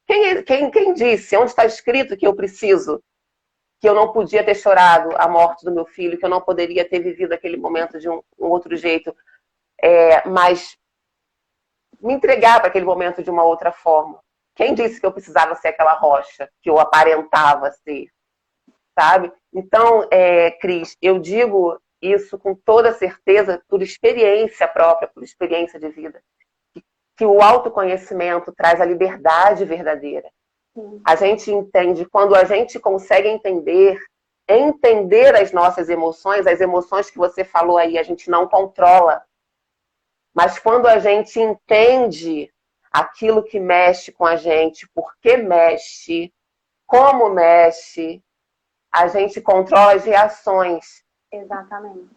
Quem disse? Onde está escrito que eu preciso? Que eu não podia ter chorado a morte do meu filho, que eu não poderia ter vivido aquele momento de um outro jeito, mas me entregar para aquele momento de uma outra forma. Quem disse que eu precisava ser aquela rocha que eu aparentava ser? Sabe? Então, Cris, eu digo isso com toda certeza por experiência própria, por experiência de vida. Que o autoconhecimento traz a liberdade verdadeira. A gente entende, quando a gente consegue entender as nossas emoções, as emoções que você falou aí, a gente não controla. Mas quando a gente entende aquilo que mexe com a gente, por que mexe, como mexe, a gente controla as reações. Exatamente.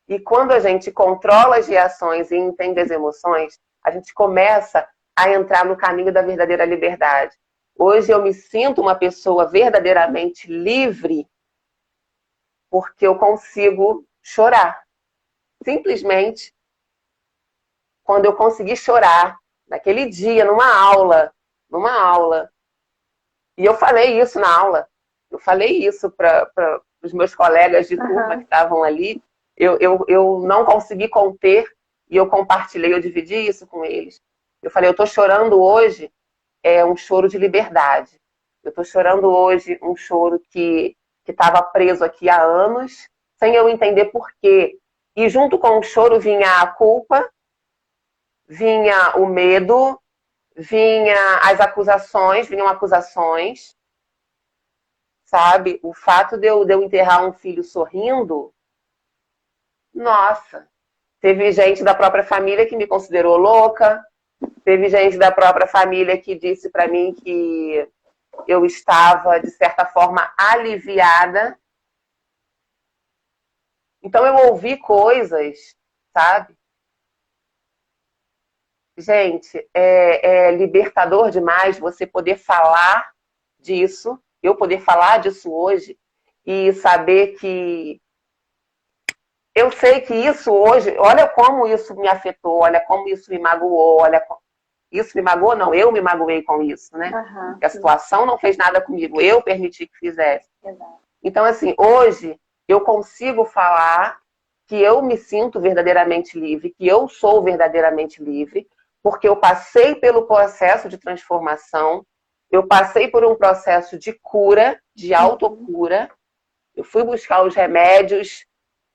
E quando a gente controla as reações e entende as emoções, a gente começa a entrar no caminho da verdadeira liberdade. Hoje eu me sinto uma pessoa verdadeiramente livre porque eu consigo chorar. Simplesmente, quando eu consegui chorar, naquele dia, numa aula, numa aula. E eu falei isso na aula. Eu falei isso para os meus colegas de turma que estavam ali. Eu não consegui conter e eu compartilhei, eu dividi isso com eles. Eu falei, eu estou chorando hoje um choro de liberdade. Eu estou chorando hoje um choro que estava preso aqui há anos, sem eu entender por quê. E junto com o choro vinha a culpa, vinha o medo, vinham acusações, sabe? O fato de eu enterrar um filho sorrindo, nossa, teve gente da própria família que me considerou louca, teve gente da própria família que disse para mim que eu estava, de certa forma, aliviada. Então eu ouvi coisas, sabe? Gente, é libertador demais você poder falar disso, eu poder falar disso hoje e saber que eu sei que isso hoje, olha como isso me afetou, olha como isso me magoou, isso me magoou, não, eu me magoei com isso, né? Porque a situação não fez nada comigo, eu permiti que fizesse. Exato. Então, assim, hoje eu consigo falar que eu me sinto verdadeiramente livre, que eu sou verdadeiramente livre, porque eu passei pelo processo de transformação, eu passei por um processo de cura, de autocura, eu fui buscar os remédios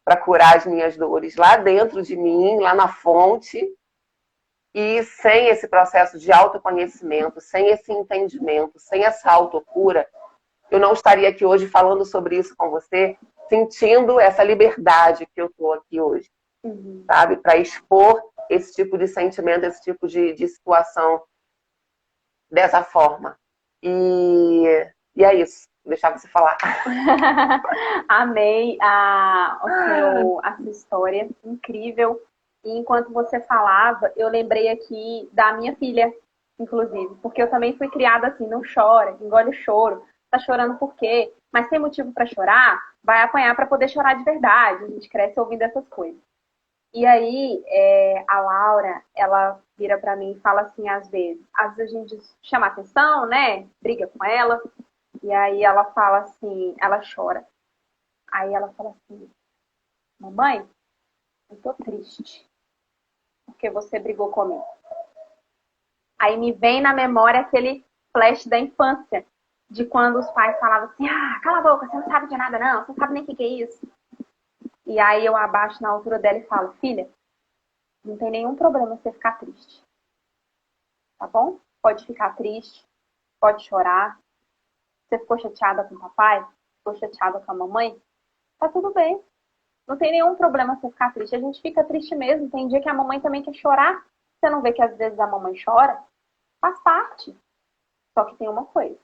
para curar as minhas dores lá dentro de mim, lá na fonte, e sem esse processo de autoconhecimento, sem esse entendimento, sem essa autocura, eu não estaria aqui hoje falando sobre isso com você, sentindo essa liberdade que eu estou aqui hoje, sabe? Para expor esse tipo de sentimento, esse tipo de situação dessa forma. E é isso. Vou deixar você falar. Amei a sua história, incrível. E enquanto você falava, eu lembrei aqui da minha filha, inclusive, porque eu também fui criada assim, não chora, engole o choro. Tá chorando por quê? Mas tem motivo para chorar? Vai apanhar para poder chorar de verdade. A gente cresce ouvindo essas coisas. E aí, a Laura, ela vira para mim e fala assim, às vezes a gente chama atenção, né? Briga com ela. E aí ela fala assim, ela chora. Aí ela fala assim, mamãe, eu tô triste. Porque você brigou comigo. Aí me vem na memória aquele flash da infância. De quando os pais falavam assim, cala a boca, você não sabe de nada não, você não sabe nem o que é isso. E aí eu abaixo na altura dela e falo, filha, não tem nenhum problema você ficar triste. Tá bom? Pode ficar triste, pode chorar. Você ficou chateada com o papai? Ficou chateada com a mamãe? Tá tudo bem. Não tem nenhum problema você ficar triste. A gente fica triste mesmo. Tem dia que a mamãe também quer chorar. Você não vê que às vezes a mamãe chora? Faz parte. Só que tem uma coisa.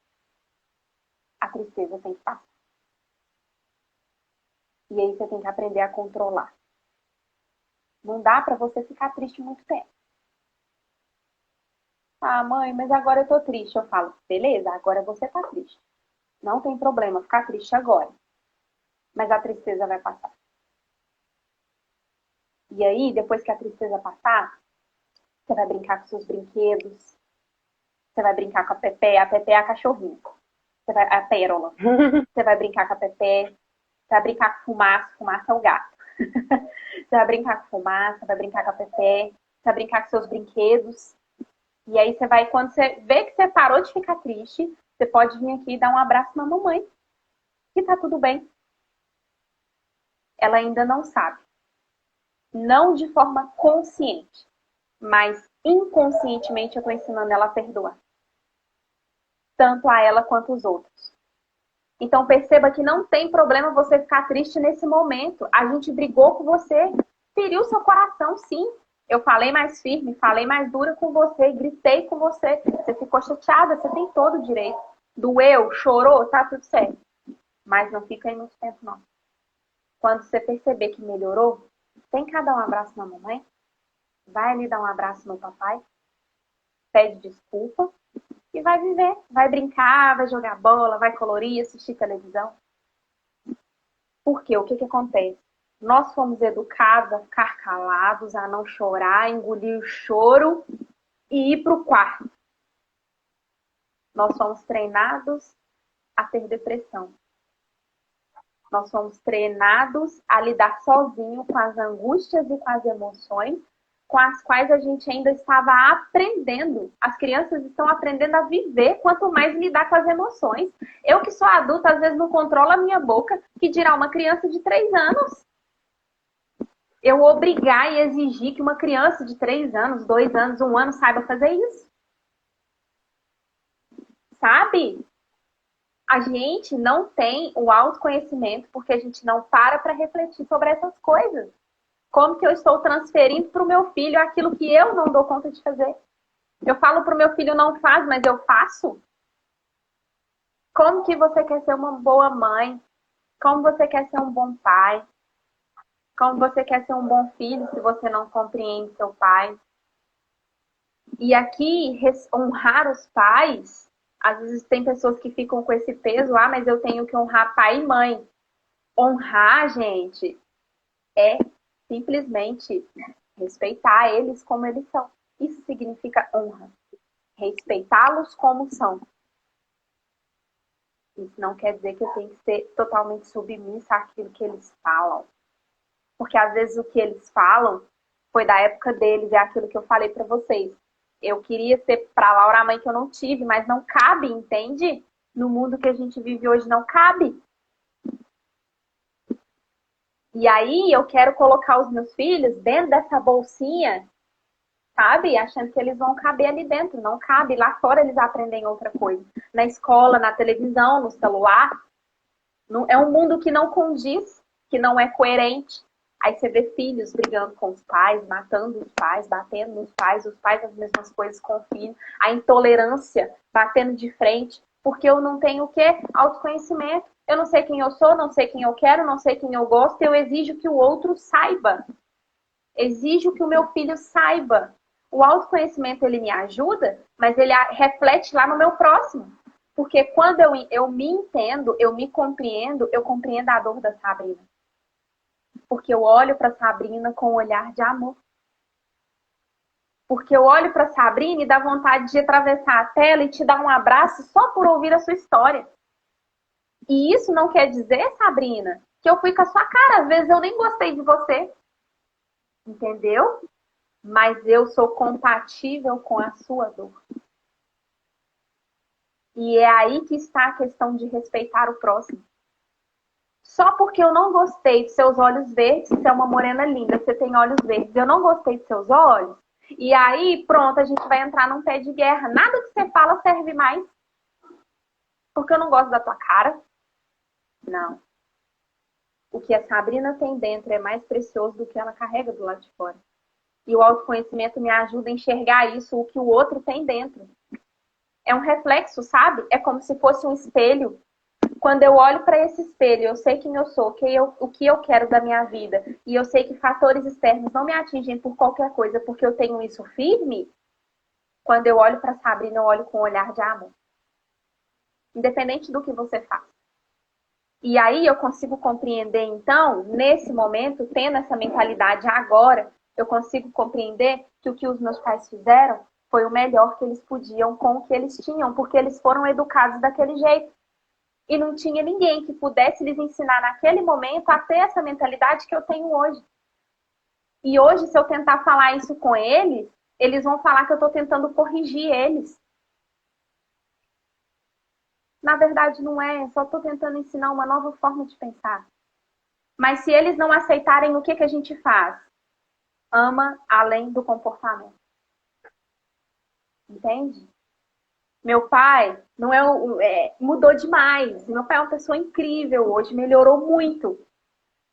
A tristeza tem que passar. E aí você tem que aprender a controlar. Não dá pra você ficar triste muito tempo. Ah, mãe, mas agora eu tô triste. Eu falo, beleza, agora você tá triste. Não tem problema ficar triste agora. Mas a tristeza vai passar. E aí, depois que a tristeza passar, você vai brincar com seus brinquedos. Você vai brincar com a Pepe. A Pepe é a cachorrinha. A Pérola. Você vai brincar com a Pepe. Você vai brincar com fumaça. Fumaça é o gato. Você vai brincar com fumaça, vai brincar com a Pepe. Você vai brincar com seus brinquedos. E aí você vai, quando você vê que você parou de ficar triste, você pode vir aqui e dar um abraço na mamãe. E tá tudo bem. Ela ainda não sabe. Não de forma consciente, mas inconscientemente eu tô ensinando ela a perdoar. Tanto a ela quanto os outros. Então perceba que não tem problema você ficar triste nesse momento. A gente brigou com você, feriu seu coração, sim. Eu falei mais firme, falei mais dura com você, gritei com você. Você ficou chateada, você tem todo o direito. Doeu, chorou, tá tudo certo. Mas não fica aí muito tempo, não. Quando você perceber que melhorou, vem cá dar um abraço na mamãe. Vai ali dar um abraço no papai. Pede desculpa. E vai viver. Vai brincar, vai jogar bola, vai colorir, assistir televisão. Por quê? O que acontece? Nós fomos educados a ficar calados, a não chorar, engolir o choro e ir para o quarto. Nós somos treinados a ter depressão. Nós somos treinados a lidar sozinho com as angústias e com as emoções com as quais a gente ainda estava aprendendo. As crianças estão aprendendo a viver, quanto mais lidar com as emoções. Eu que sou adulta, às vezes não controlo a minha boca, que dirá uma criança de 3 anos. Eu obrigar e exigir que uma criança de 3 anos, 2 anos, 1 ano saiba fazer isso. Sabe? A gente não tem o autoconhecimento porque a gente não para refletir sobre essas coisas. Como que eu estou transferindo para o meu filho aquilo que eu não dou conta de fazer? Eu falo para o meu filho, não faz, mas eu faço? Como que você quer ser uma boa mãe? Como você quer ser um bom pai? Como você quer ser um bom filho se você não compreende seu pai? E aqui, honrar os pais, às vezes tem pessoas que ficam com esse peso, mas eu tenho que honrar pai e mãe. Honrar, gente, é simplesmente respeitar eles como eles são. Isso significa honra. Respeitá-los como são. Isso não quer dizer que eu tenho que ser totalmente submissa àquilo que eles falam. Porque às vezes o que eles falam foi da época deles, é aquilo que eu falei pra vocês. Eu queria ser pra Laura a mãe que eu não tive, mas não cabe, entende? No mundo que a gente vive hoje não cabe. E aí eu quero colocar os meus filhos dentro dessa bolsinha, sabe? Achando que eles vão caber ali dentro. Não cabe. Lá fora eles aprendem outra coisa. Na escola, na televisão, no celular. É um mundo que não condiz, que não é coerente. Aí você vê filhos brigando com os pais, matando os pais, batendo nos pais, os pais as mesmas coisas com o filho. A intolerância batendo de frente. Porque eu não tenho o quê? Autoconhecimento. Eu não sei quem eu sou, não sei quem eu quero, não sei quem eu gosto. Eu exijo que o outro saiba. Exijo que o meu filho saiba. O autoconhecimento, ele me ajuda, mas ele reflete lá no meu próximo. Porque quando eu me entendo, eu me compreendo, eu compreendo a dor da Sabrina. Porque eu olho para Sabrina com um olhar de amor. Porque eu olho para Sabrina e dá vontade de atravessar a tela e te dar um abraço só por ouvir a sua história. E isso não quer dizer, Sabrina, que eu fui com a sua cara. Às vezes eu nem gostei de você. Entendeu? Mas eu sou compatível com a sua dor. E é aí que está a questão de respeitar o próximo. Só porque eu não gostei de seus olhos verdes, você é uma morena linda, você tem olhos verdes, eu não gostei de seus olhos, e aí, pronto, a gente vai entrar num pé de guerra. Nada que você fala serve mais. Porque eu não gosto da tua cara. Não. O que a Sabrina tem dentro é mais precioso do que ela carrega do lado de fora. E o autoconhecimento me ajuda a enxergar isso, o que o outro tem dentro. É um reflexo, sabe? É como se fosse um espelho. Quando eu olho para esse espelho, eu sei quem eu sou, o que eu quero da minha vida, e eu sei que fatores externos não me atingem por qualquer coisa, porque eu tenho isso firme. Quando eu olho para Sabrina, eu olho com um olhar de amor. Independente do que você faz. E aí eu consigo compreender, então, nesse momento, tendo essa mentalidade agora, eu consigo compreender que o que os meus pais fizeram foi o melhor que eles podiam com o que eles tinham, porque eles foram educados daquele jeito. E não tinha ninguém que pudesse lhes ensinar naquele momento a ter essa mentalidade que eu tenho hoje. E hoje, se eu tentar falar isso com eles, eles vão falar que eu estou tentando corrigir eles. Na verdade, não é. Só estou tentando ensinar uma nova forma de pensar. Mas se eles não aceitarem, o que a gente faz? Ama além do comportamento. Entende? Meu pai não mudou demais. Meu pai é uma pessoa incrível hoje, melhorou muito.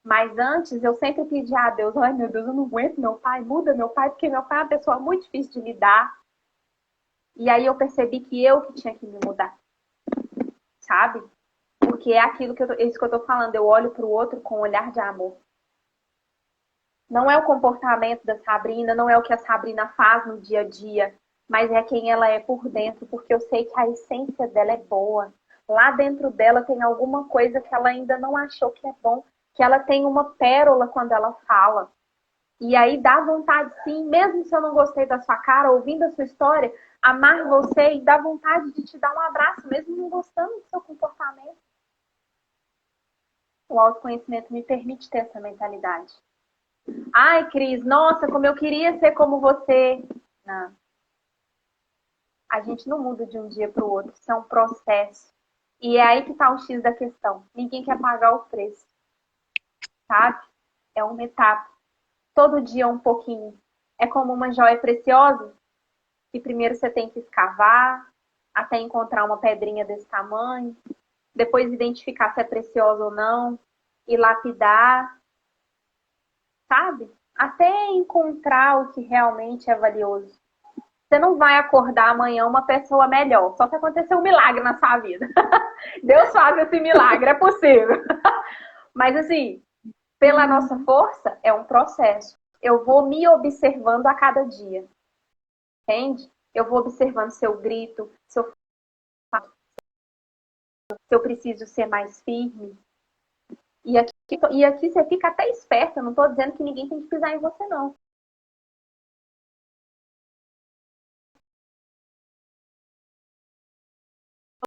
Mas antes eu sempre pedia a Deus, ai meu Deus, eu não aguento meu pai, muda meu pai, porque meu pai é uma pessoa muito difícil de lidar. E aí eu percebi que eu que tinha que me mudar. Sabe? Porque é aquilo é isso que eu tô falando, eu olho pro outro com um olhar de amor. Não é o comportamento da Sabrina, não é o que a Sabrina faz no dia a dia, mas é quem ela é por dentro, porque eu sei que a essência dela é boa. Lá dentro dela tem alguma coisa que ela ainda não achou que é bom, que ela tem uma pérola quando ela fala. E aí dá vontade sim, mesmo se eu não gostei da sua cara, ouvindo a sua história, amar você e dar vontade de te dar um abraço, mesmo não gostando do seu comportamento. O autoconhecimento me permite ter essa mentalidade. Ai, Cris, nossa, como eu queria ser como você. Não. A gente não muda de um dia para o outro, isso é um processo. E é aí que está o X da questão. Ninguém quer pagar o preço, sabe? É uma etapa. Todo dia um pouquinho. É como uma joia preciosa, que primeiro você tem que escavar, até encontrar uma pedrinha desse tamanho, depois identificar se é preciosa ou não, e lapidar, sabe? Até encontrar o que realmente é valioso. Você não vai acordar amanhã uma pessoa melhor, só se acontecer um milagre na sua vida. Deus faz esse milagre, é possível. Mas assim, pela nossa força, é um processo. Eu vou me observando a cada dia, entende? Eu vou observando se eu grito, se eu preciso ser mais firme. E aqui você fica até esperta, eu não estou dizendo que ninguém tem que pisar em você, não.